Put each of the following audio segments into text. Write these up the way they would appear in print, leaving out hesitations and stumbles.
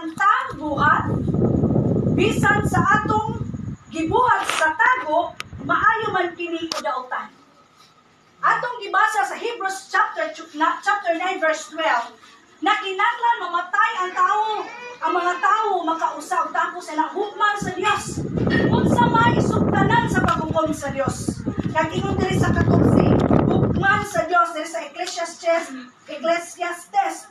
tanang buhat, bisan sa atong gibuhat sa tago, maayo man kini udautan. Atong gibasa sa Hebrews chapter 9 verse 12, na kinahanglan mamatay ang mga tao makausa og tapos sila hukman sa Dios. Unsa may isugdanan sa paghukom sa Dios. Kag ingon diri sa 14, hukman sa Dios diri sa Ecclesiastes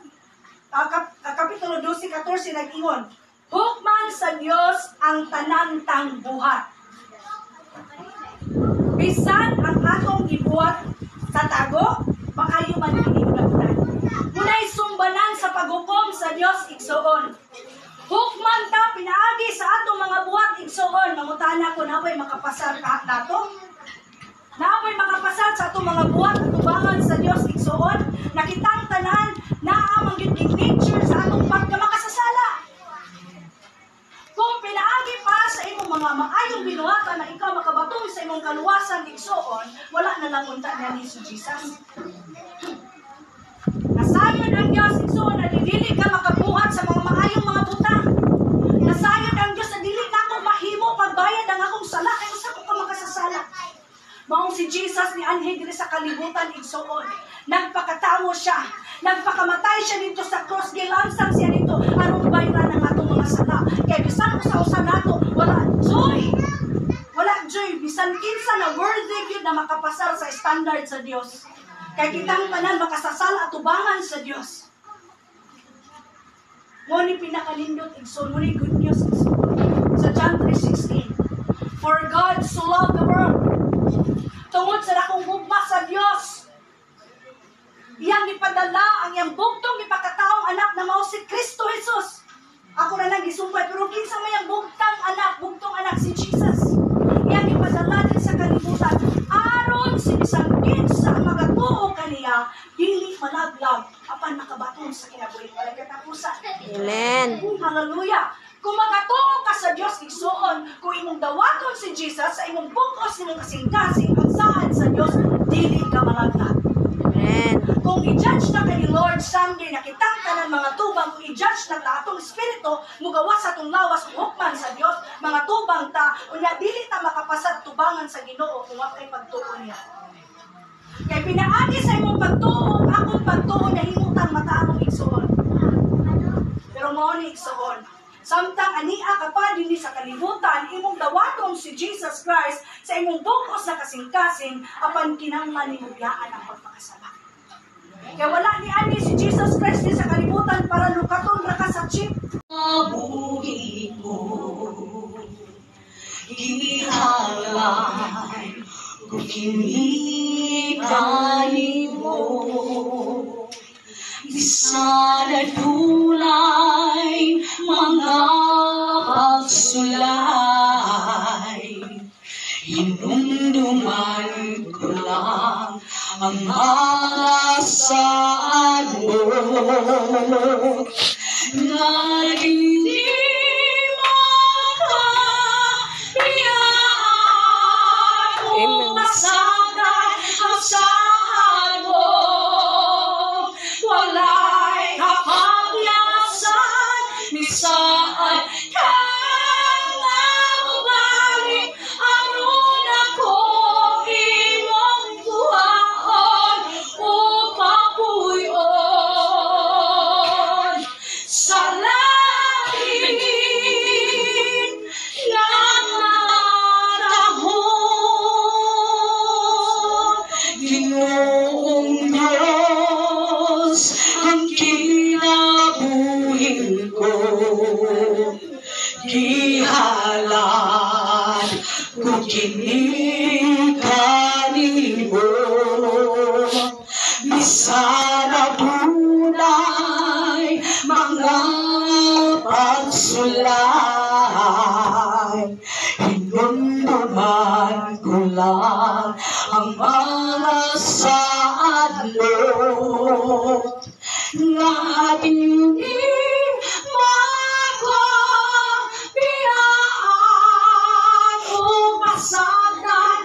kapitulo 12:14 nag-ingon, hukman sa Dios ang tanan tang buhat. Bisan ang atong gibuhat sa tago, maayo man kini udautan. Munay sumbanan sa paghukom sa Dios igsoon. Hukman ta pinaagi sa atong mga buhat igsoon. Mangutana ko napoy makapasar ka nato? Napoy makapasar sa atong mga buhat atubangan sa Dios igsoon? Nakitang tanan naa man gyud nature sa atong pagkamakasasala. Kung pinaagi pa sa imong mga maayong binuhatan na ikaw makabatong sa imong kaluwasan igsoon, wala na lang unta ni Jesus. Nasayon ang Diyos igsoon na dili ka makabuhat sa mga maayong mga butang. Nasayon ang Diyos na dili na ako mahimo pagbayad ang akong sala kay usa ko ka makasasala. Maong si Jesus ni anhi diri sa kalibutan igsoon. Nagpakatawo siya. Nagpakamatay siya dito sa cross. Gilansang siya dito aron bayaran ang atong mga sala. Kaya bisan usa-usa nato wala joy. Wala joy. Bisan kinsa na worthy gyud na makapasar sa standard sa Dios. Kaya kitang tanan makasasala at tubangan sa Dios. Ngunit pinakalindot igsoon, ngunit good news igsoon. Sa John 3:16. For God so loved the world. Tungod sa dakong gugma sa Dios, iyang ipadala ang iyang bugtong ipakataong anak na mao si Kristo Jesus. Ako na lang gisumpay, pero kinsa may ang bugtong anak si Jesus. Iyang ipadala din sa kalibutan. Aron sinisangkin sa magatuo kaniya, dili malaglag, apan makabaton sa kinabuhi. Wala katapusan. Amen. Hallelujah. Kung magatuo ka sa Dios igsoon, kung imong dawaton si Jesus sa imong bugos imong kasing-kasing ang saan sa Dios, dili ka malaglag. Amen. Kung i-judge na kay Lord someday, nakitang ka ng mga tubang, kung i-judge na ta atong espiritu, mugawas sa atong lawas, hukman sa Dios, mga tubang ta, unya dili ta makapasad tubangan sa Ginoo kung wa kay pagtuo niya. Kay pinaagi sa imong pagtuo, akong pagtuo na himutang mataamong igsoon. Pero mao ni igsoon. Samtang ania ka pa dinhi sa kalibutan, imong dawaton si Jesus Christ sa imong bugos na kasing-kasing, apan kinahanglan nimo biyaan ang pagpakasala. Kaya wala ni ani si Jesus Christ din sa kalibutan para lukaton ra ka sa chip. Mabuhi ko, ihalay ko kinikain mo. Bisan at hulay, mga pagsulay, inumduman ko lang ang alasaan mo. Nagindi makapiyaan mo, masagan ang saan mo. Walay kapagyasan, misaan ka na mabalik, aron ako imong buhaon o papuyon. Sa langit ng narahon, Ginoong Diyos, ang kinabuhin ko. Gihalad ko kinikanin mo. Bisan na bunay, mga pagsulay, hinumduman ko lang ang mga sadlot. Nga hindi makapiyaan o masagan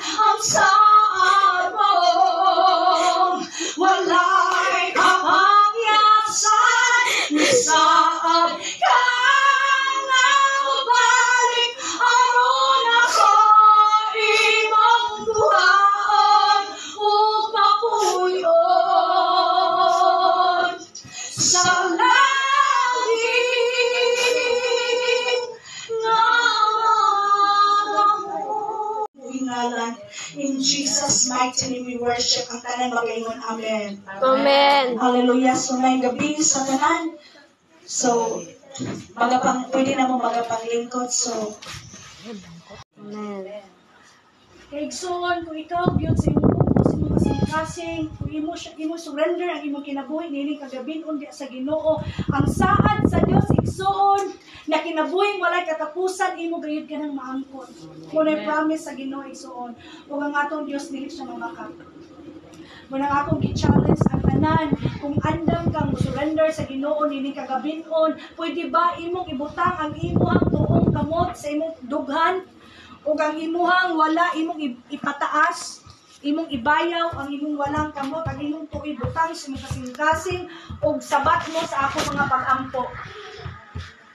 Jesus' mighty name we worship. Ang tanan magaingon. Amen. Amen. Hallelujah. So, may gabi sa tanan. So, pwede na mo magapanglingkod. So, Amen. kay Igsoon, kung ikaw, Diyos, sa imong buko, sa imong kasing-kasing, kung imo surrender ang imong kinabuhi, nini kagabin, undi sa Ginoo, ang saad sa Diyos, Igsoon, na kinabuhi, walay katapusan, imo gayud ka ng maangkon. Kung na promise sa Ginoo, Igsoon, kung ang atong Diyos, dili siya mamakap. Muna nga akong gi-challenge ang tanan, kung andam kang surrender sa Ginoo nini kagabinon, pwede ba imong ibutang ang imong tuong kamot sa imong dughan? O ang imuhang wala imong ipataas, imong ibayaw ang imong walang kamot, ang imong tuoy butang sa imong kasing-kasing o sabat mo sa ako mga pag-ampo.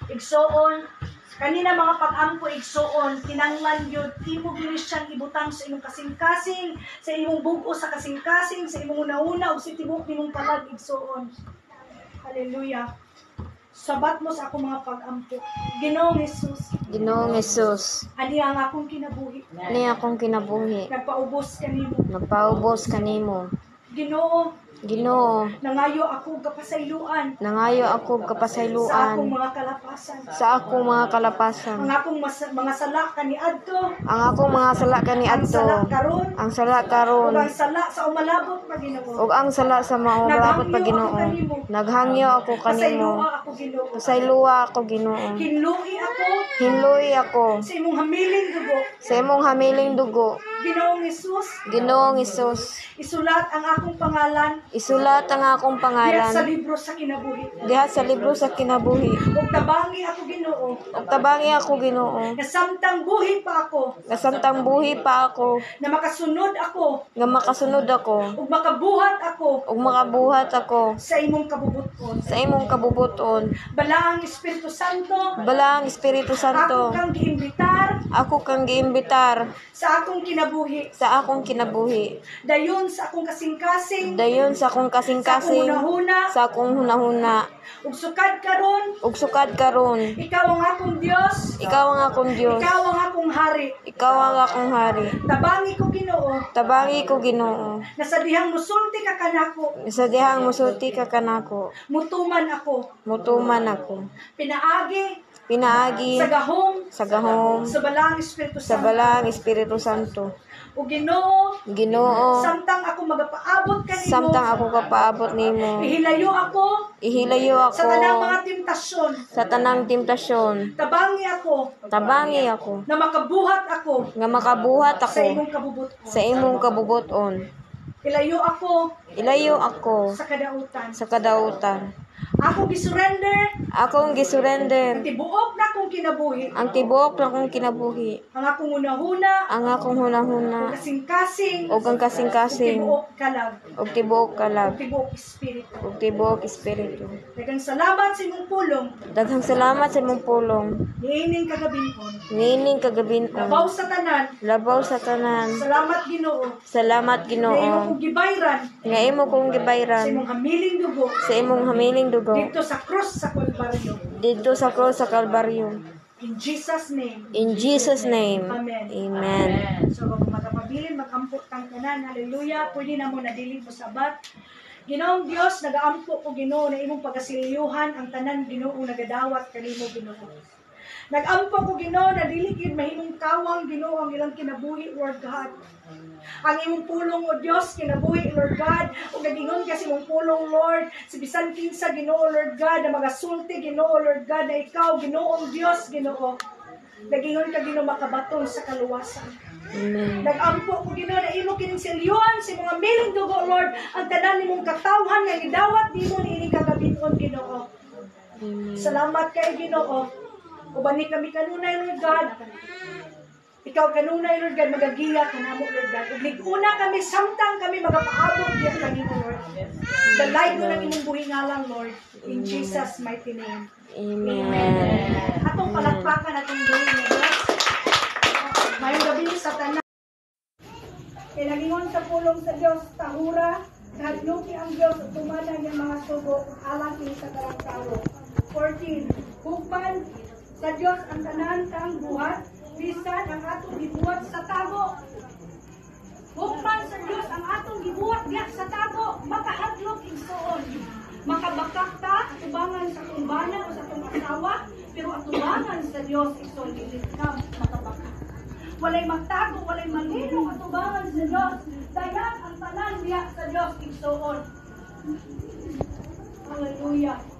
Igsoon, kanina mga pag-ampo igsoon, tinanglan yun, imong Christian ibutang sa imong kasing-kasing, sa imong bugo sa kasing-kasing, sa imong una-una o sa tibok nimong palag igsoon. Hallelujah. Sabat mo sa ako mga pag-ampo. Ginoong Jesus, Ginoong Jesus, ani ang akong kinabuhi. ani akong kinabuhi. Nagpaubos kanimo. Nagpaubos kanimo. Ginoo, Ginoo, nangayo ako kapasayloan nangayo ako sa akong kapasayloan mga kalapasan. sa akong mga kalapasan. Ang akong mga sala kaniadto, Ang akong mga sala ang sala kaniadto, karon, ang sala ug karon, ang sala sa umalabot pa Ginoo. ug ang sala sa maulapot pa Ginoo. Naghangyo ako kanimo. Pasayloa ako Ginoo. Pasayloa ako Ginoo. Hinluhi ako Hinluy ako sa imong hamiling dugo. sa imong hamiling dugo. Ginoong Jesus, Ginoong Jesus, isulat ang akong pangalan isulat ang akong diha sa pangalan libro sa kinabuhi. diha sa libro sa kinabuhi. Ug tabangi ako Ginoo, Ug tabangi ako Ginoo, na samtang buhi pa ako, nga samtang buhi pa ako, na makasunod ako, nga makasunod ako, ug makabuhat ako ug makabuhat ako sa imong kabubuton. sa imong kabubuton. Balaang Espiritu Santo, Bala ang Espiritu ako Santo, kang giimbitar ako kang giimbitar sa akong kinabuhi. sa akong kinabuhi. Dayon sa akong kasing-kasing, Dayon sa akong sa akong kasing-kasing, hunahuna, sa akong hunahuna, ug sukad karon, ug sukad karon. ikaw ang akong Dios, Ikaw ang akong Dios, ikaw ang akong hari. ikaw ang akong hari. Tabangi ko Ginoo, Tabangi ko Ginoo, na sa dihang musulti ka kanako, sa dihang musulti ka kanako, mutuman ako, mutuman ako. pinaagi Pinaagi sa gahom, sa gahom sa balaang Espiritu sa Santo. balang Espiritu Santo. O Ginoo, Ginoo, samtang ako magapaabot kanimo, samtang ako kapaabot nimo, ihilayo ako ihilayo sa tanang ako mga temptasyon. sa tanang temptasyon. Tabangi ako Tabangi ako na makabuhat ako nga makabuhat sa ako imong kabubuton. sa imong kabubuton. Ilayo ako Ilayo ako sa kadautan. sa kadautan. Ako gisurrender, Akong gisurrender tibuok na akong kinabuhi. ang tibuok na kong kinabuhi, Ang akong unahuna, ang akong hunahuna, kasing-kasing, ug ang kasing-kasing, tibuok kalag, ug tibuok kalag, tibuok espiritu. ug tibuok espiritu. Daghang salamat sa imong pulong. Daghang salamat sa imong pulong. Niining kagabinhon. Niining kagabinon. Labaw sa tanan. Labaw sa tanan. Salamat Ginoo. Salamat Na imo Ginoo. kong gibayran Nga imo kong sa gibayran imong hamiling dugo sa imong hamiling dugo dito sa cross sa Kalbaryo. dito sa cross sa Kalbaryo. In Jesus' name. In Jesus' name. Amen. Amen. So, kung magpabilin, mag-ampot kang tanan. Hallelujah. Pwede na mo nadili mo sabat. Ginoong Diyos, nag-aampo ko Ginoo na imong pagkasililyuhan ang tanan Ginoo nagadawat kanimo Ginoo. Nag-ampo ko Ginoo na dili gid mahimong kawang Ginoo ang ilang kinabuhi Lord God. Ang imong pulong o Dios kinabuhi Lord God ug nagingon ka sa imong pulong Lord si bisan kinsa Ginoo Lord God na magasulti Ginoo Lord God na ikaw Ginoong Dios Ginoo. Nagingon ka Ginoo makabaton sa kaluwasan. Amen. Nag-ampo ko Ginoo na imo kining silyuhan sa mga miling dugo Lord ang tanan nimong katawhan nga gidawat nimo niini kagabiton Ginoo. Amen. Salamat kay Ginoo. Uban ni kami kanunay Lord God. Ikaw kanunay Lord God magagiya kanamo Lord God. Ug liguna kami samtang kami magapaabot diya kanimo Lord. Dalay mo ng imong buhi nga lang Lord. In Jesus mighty name. Amen. Atong palakpakan atong buhi nga Diyos. Mayong gabi sa tanan. Kaya nagingon sa pulong sa Diyos, tahura, nagluki ang Diyos at tumanan ng mga sugo, alang sa karang tao. 14. Hugban sa Diyos ang tanan kang buhat, bisan ang atong gibuhat sa tago. diya sa tago, makahadlok igsuon. Makabakak ta, atubangan sa tong bana o sa tong asawa, pero atubangan sa Dios igsuon dili ka makabakak. Walay magtago, walay malilong atubangan sa Dios. Dayan ang tanan diya sa Dios igsuon. Hallelujah.